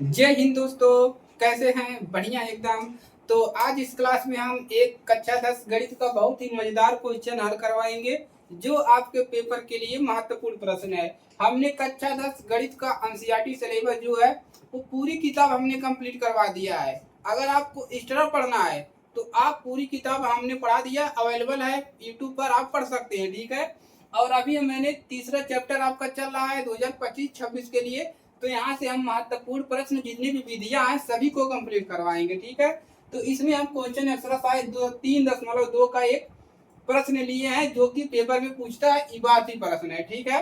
जय हिंद दोस्तों। कैसे हैं? बढ़िया एकदम। तो आज इस क्लास में हम एक कक्षा 10 गणित का बहुत ही मजेदार क्वेश्चन हल करवाएंगे जो आपके पेपर के लिए महत्वपूर्ण प्रश्न है। हमने कक्षा 10 गणित का एनसीईआरटी सिलेबस जो है वो पूरी किताब हमने कंप्लीट करवा दिया है। अगर आपको एक्स्ट्रा पढ़ना है तो आप पूरी किताब हमने पढ़ा दिया, अवेलेबल है यूट्यूब पर, आप पढ़ सकते हैं। ठीक है। और अभी मैंने तीसरा चैप्टर आपका चल रहा है 2025-26 के लिए, तो यहाँ से हम महत्वपूर्ण प्रश्न जितनी भी विधियां हैं सभी को कंप्लीट करवाएंगे। ठीक है। तो इसमें हम क्वेश्चन एक्सरसाइज 3.2 का एक प्रश्न लिए हैं जो कि पेपर में पूछता है, इबारती प्रश्न है। ठीक है।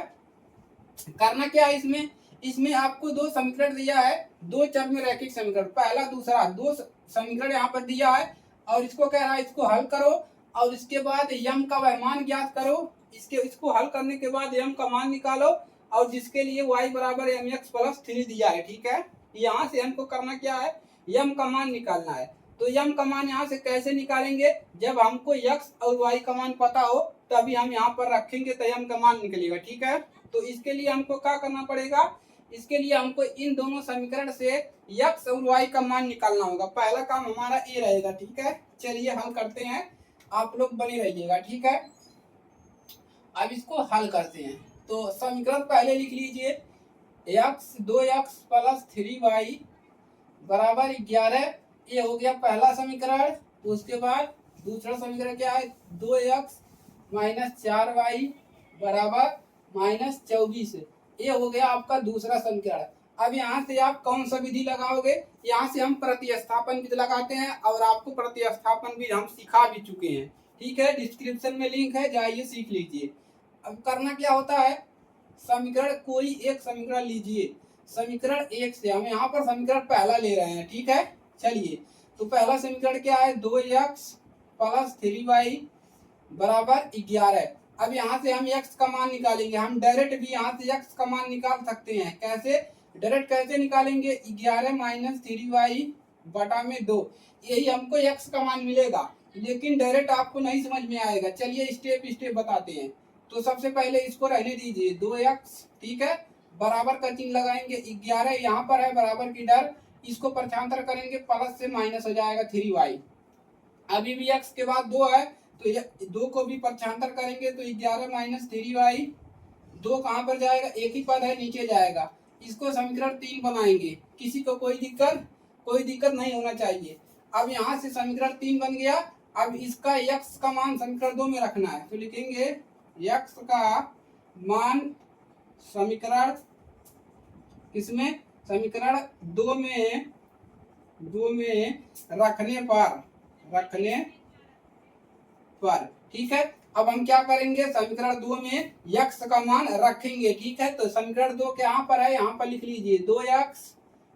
करना क्या है इसमें? इसमें आपको दो समीकरण दिया है, दो चर में रैखिक समीकरण, पहला दूसरा दो समीकरण यहाँ पर दिया है और इसको कह रहा है इसको हल करो और इसके बाद यम का वह मान ज्ञात करो। इसको हल करने के बाद यम का मान निकालो और जिसके लिए y बराबर एम एक्स प्लस 3 दिया है। ठीक है। यहाँ से हमको करना क्या है, यम का मान निकालना है। तो यम का मान यहाँ से कैसे निकालेंगे? जब हमको x और y का मान पता हो तभी हम यहाँ पर रखेंगे तो यम का मान निकलेगा। ठीक है। तो इसके लिए हमको क्या करना पड़ेगा? इसके लिए हमको इन दोनों समीकरण से x और y का मान निकालना होगा। पहला काम हमारा ये रहेगा। ठीक है। चलिए हल करते हैं, आप लोग बने रहिएगा। ठीक है। अब इसको हल करते हैं। तो समीकरण पहले लिख लीजिए, दो एक्स प्लस 3y बराबर 11। ये हो गया पहला समीकरण। उसके बाद दूसरा समीकरण क्या है, 2x माइनस 4y बराबर माइनस 24। ये हो गया आपका दूसरा समीकरण। अब यहाँ से आप कौन सा विधि लगाओगे? यहाँ से हम प्रतिस्थापन विधि लगाते हैं और आपको प्रतिस्थापन भी हम सिखा भी चुके हैं। ठीक है। डिस्क्रिप्शन में लिंक है, जाइए सीख लीजिए। अब करना क्या होता है, समीकरण कोई एक समीकरण लीजिए। समीकरण एक से हम यहाँ पर समीकरण पहला ले रहे हैं। ठीक है। चलिए, तो पहला समीकरण क्या है, 2x प्लस 3y बराबर 11। अब यहाँ से हम x का मान निकालेंगे। हम डायरेक्ट भी यहाँ से x का मान निकाल सकते हैं। कैसे? डायरेक्ट कैसे निकालेंगे? 11 माइनस 3y बटा में 2, यही हमको x का मान मिलेगा। लेकिन डायरेक्ट आपको नहीं समझ में आएगा, चलिए स्टेप स्टेप बताते हैं। तो सबसे पहले इसको रहने दीजिए 2x। ठीक है। बराबर का चिन्ह लगाएंगे, 11 यहाँ पर है बराबर की डर, इसको प्रक्षांतर करेंगे, प्लस से माइनस हो जाएगा 3y। अभी भी x के बाद 2 है तो ये 2 को भी प्रक्षांतर करेंगे तो 11 माइनस 3y, 2 कहाँ पर जाएगा, एक ही पद है नीचे जाएगा। इसको समीकरण 3 बनाएंगे। किसी को कोई दिक्कत नहीं होना चाहिए। अब यहाँ से समीकरण 3 बन गया। अब इसका x का मान समीकरण 2 में रखना है तो लिखेंगे x का मान समीकरण किसमें, समीकरण 2 में रखने पर। ठीक है। अब हम क्या करेंगे, समीकरण 2 में x का मान रखेंगे। ठीक है। तो समीकरण 2 कहाँ पर है, यहाँ पर लिख लीजिए 2x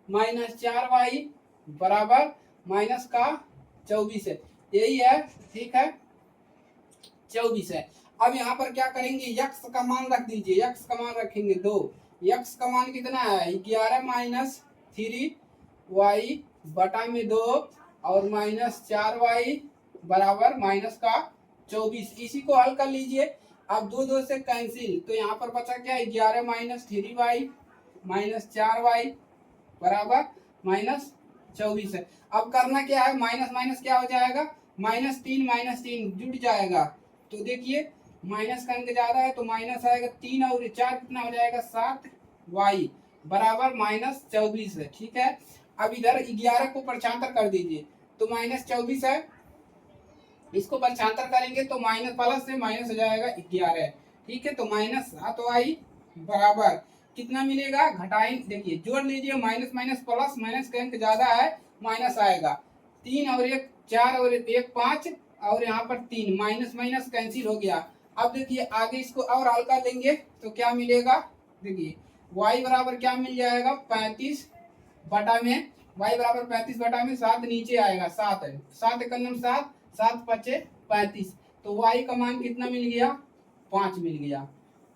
माइनस 4y बराबर माइनस का 24 है, यही है। ठीक है। 24 है। अब यहाँ पर क्या करेंगे, x का मान रख दीजिए, x का मान रखेंगे 2। x का मान कितना है, 11 माइनस 3y बटा में 2 और माइनस 4y बराबर माइनस का 24। इसी को हल कर लीजिए। अब 2 से कैंसिल, तो यहाँ पर बचा क्या, 11 माइनस 3y माइनस 4y बराबर माइनस 24 है। अब करना क्या है, माइनस माइनस क्या हो जाएगा, -3 जुड़ जाएगा। तो देखिए माइनस का अंक ज्यादा है तो माइनस आएगा, 3 और 4 कितना हो जाएगा, 7y बराबर माइनस 24 है। ठीक है। अब इधर 11 को प्रक्षांतर कर दीजिए तो माइनस 24 है, इसको प्रक्षांतर करेंगे तो माइनस प्लस से माइनस हो जाएगा 11। ठीक है। तो माइनस 7y बराबर कितना मिलेगा, घटाएं, देखिए जोड़ लीजिए, माइनस माइनस प्लस, माइनस का अंक ज्यादा है माइनस आएगा, 3 और 1 4 और 1 5 और यहाँ पर 3, माइनस माइनस कैंसिल हो गया। अब देखिए आगे इसको और हल कर लेंगे तो क्या मिलेगा, देखिए y बराबर क्या मिल जाएगा, 35 बटा में, y बराबर 35 बटा में 7 नीचे आएगा, 7 है, 7 एक 7, 7 पचे 35। तो y का मान कितना मिल गया, 5 मिल गया।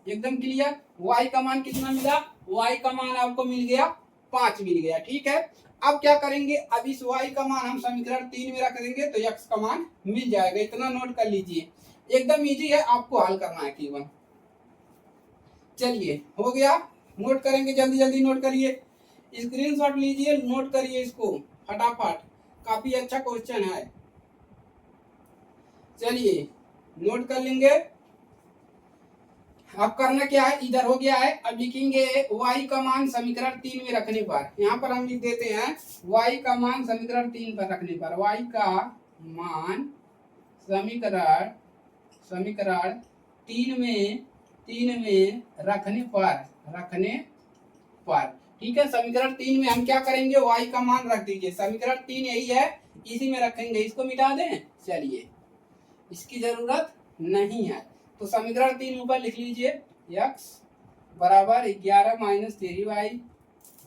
एकदम क्लियर। y का मान कितना मिला, y का मान आपको मिल गया 5 मिल गया। ठीक है। अब क्या करेंगे, अब इस y का मान हम समीकरण 3 में रख देंगे तो x का मान मिल जाएगा। इतना नोट कर लीजिए, एकदम इजी है, आपको हल करना है केवल। चलिए हो गया, नोट करेंगे, जल्दी जल्दी नोट करिए। स्क्रीनशॉट लीजिए, नोट करिए इसको फटाफट, काफी अच्छा क्वेश्चन है। चलिए नोट कर लेंगे। अब करना क्या है, इधर हो गया है, अब लिखेंगे y का मान समीकरण 3 में रखने पर, यहाँ पर हम लिख देते हैं y का मान समीकरण 3 पर रखने पर, y का मान समीकरण 3 में रखने पर ठीक है। समीकरण 3 में हम क्या करेंगे, y का मान रख दीजिए, समीकरण 3 यही है, इसी में रखेंगे, इसको मिटा दें। चलिए इसकी जरूरत नहीं है, तो समीकरण 3 ऊपर लिख लीजिए, x बराबर 11 माइनस 3y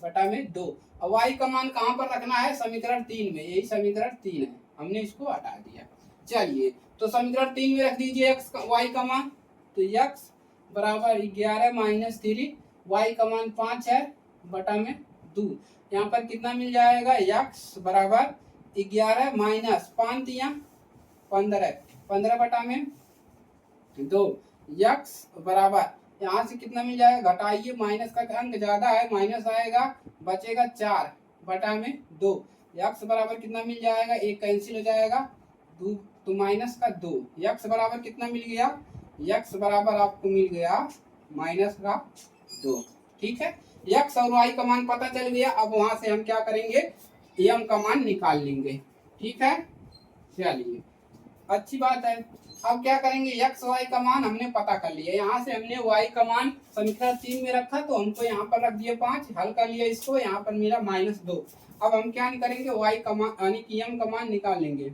बटा में 2। अब y का मान कहाँ पर रखना है, समीकरण 3 में, यही समीकरण 3 है, हमने इसको हटा दिया। चलिए तो समीकरण 3 में रख दीजिए y का मान, तो x बराबर 11 माइनस 3, y का मान 5 है बटा में 2। यहाँ पर कितना मिल जाएगा, x बराबर 11 माइनस 5 दिया 15 बटा में 2, x बराबर यहाँ से कितना मिल जाएगा, घटाइए, माइनस का अंक ज्यादा है, माइनस आएगा, बचेगा 4 बटा में 2। x बराबर कितना मिल जाएगा, एक कैंसिल हो जाएगा, तो माइनस का 2। x बराबर कितना मिल गया, x बराबर आपको मिल गया माइनस का 2। ठीक है, x और y का मान पता चल गया। अब वहां से हम क्या करेंगे, m का मान निकाल लेंगे। ठीक है, चलिए अच्छी बात है। अब क्या करेंगे, x y का मान हमने पता कर लिया, यहाँ से हमने y का मान समीकरण 3 में रखा, तो हमको यहाँ पर रख दिए 5, हल कर लिया इसको, यहाँ पर मिला -2। अब हम क्या करेंगे, y का मान यानी कि m का मान निकाल लेंगे,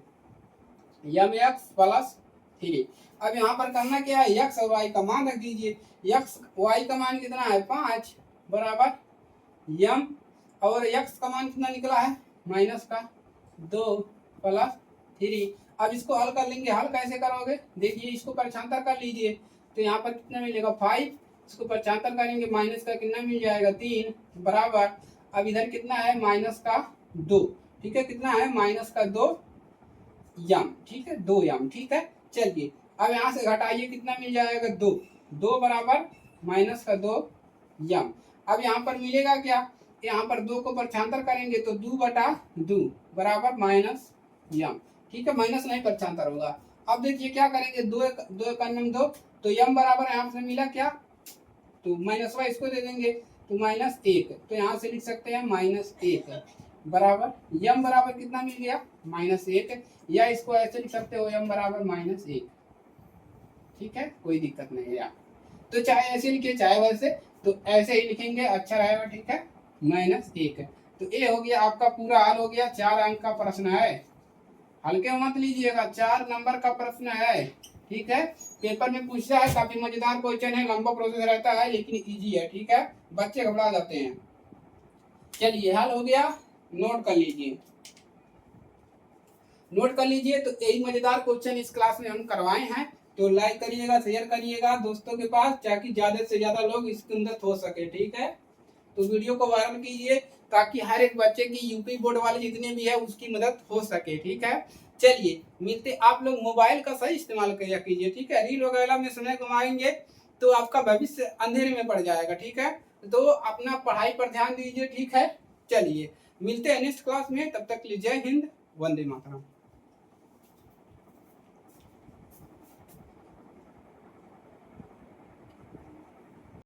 mx प्लस 3। अब यहाँ पर करना क्या है, x और y का मान रख दीजिए, y का मान कितना है 5 बराबर m, और x का मान कितना निकला है माइनस का 2 प्लस 3। अब इसको हल कर लेंगे, हल कैसे करोगे, देखिए इसको पक्षांतर कर लीजिए, तो यहाँ पर कितना मिलेगा 5, इसको पक्षांतर करेंगे, माइनस का कितना मिल जाएगा 3 बराबर, अब इधर कितना है माइनस का 2। ठीक है, कितना है माइनस का 2 यम, ठीक है 2 यम। ठीक है, चलिए अब यहाँ से घटाइए, कितना मिल जाएगा 2 बराबर माइनस का 2 यम। अब यहाँ पर मिलेगा क्या, यहाँ पर 2 को पक्षांतर करेंगे तो 2 बटा 2 बराबर माइनस यम। ठीक है, माइनस नहीं पक्षांतर होगा। अब देखिए क्या करेंगे, 2 का नम 2, तो यम बराबर यहाँ से मिला क्या, तो माइनस वाई इसको दे देंगे, तो -1, तो यहाँ से लिख सकते हैं -1 बराबर यम बराबर कितना मिल गया -1, या इसको ऐसे लिख सकते हो यम बराबर -1। ठीक है, कोई दिक्कत नहीं है, तो चाहे ऐसे लिखे चाहे वैसे, तो ऐसे ही लिखेंगे, अच्छा रहेगा। ठीक है, -1, तो ये हो गया आपका पूरा हल हो गया। 4 अंक का प्रश्न है, हल्के मत लीजिएगा, 4 नंबर का प्रश्न है। ठीक है, पेपर में पूछता है, काफी मजेदार क्वेश्चन है, लंबा प्रोसेस रहता है लेकिन इजी है। ठीक है, बच्चे घबरा जाते हैं। चलिए हल हो गया, नोट कर लीजिए, नोट कर लीजिए। तो यही मजेदार क्वेश्चन इस क्लास में हम करवाए हैं, तो लाइक करिएगा, शेयर करिएगा दोस्तों के पास, ताकि ज्यादा से ज्यादा लोग इसके अंदर हो सके। ठीक है, तो वीडियो को वायरल कीजिए, ताकि हर एक बच्चे की यूपी बोर्ड वाले जितने भी है उसकी मदद हो सके। ठीक है, चलिए मिलते, आप लोग मोबाइल का सही इस्तेमाल किया कीजिए। ठीक है, रील वगैरह में समय घुमाएंगे तो आपका भविष्य अंधेरे में पड़ जाएगा। ठीक है, तो अपना पढ़ाई पर ध्यान दीजिए। ठीक है, चलिए मिलते हैं नेक्स्ट क्लास में, तब तक के लिए जय हिंद, वंदे मातरम।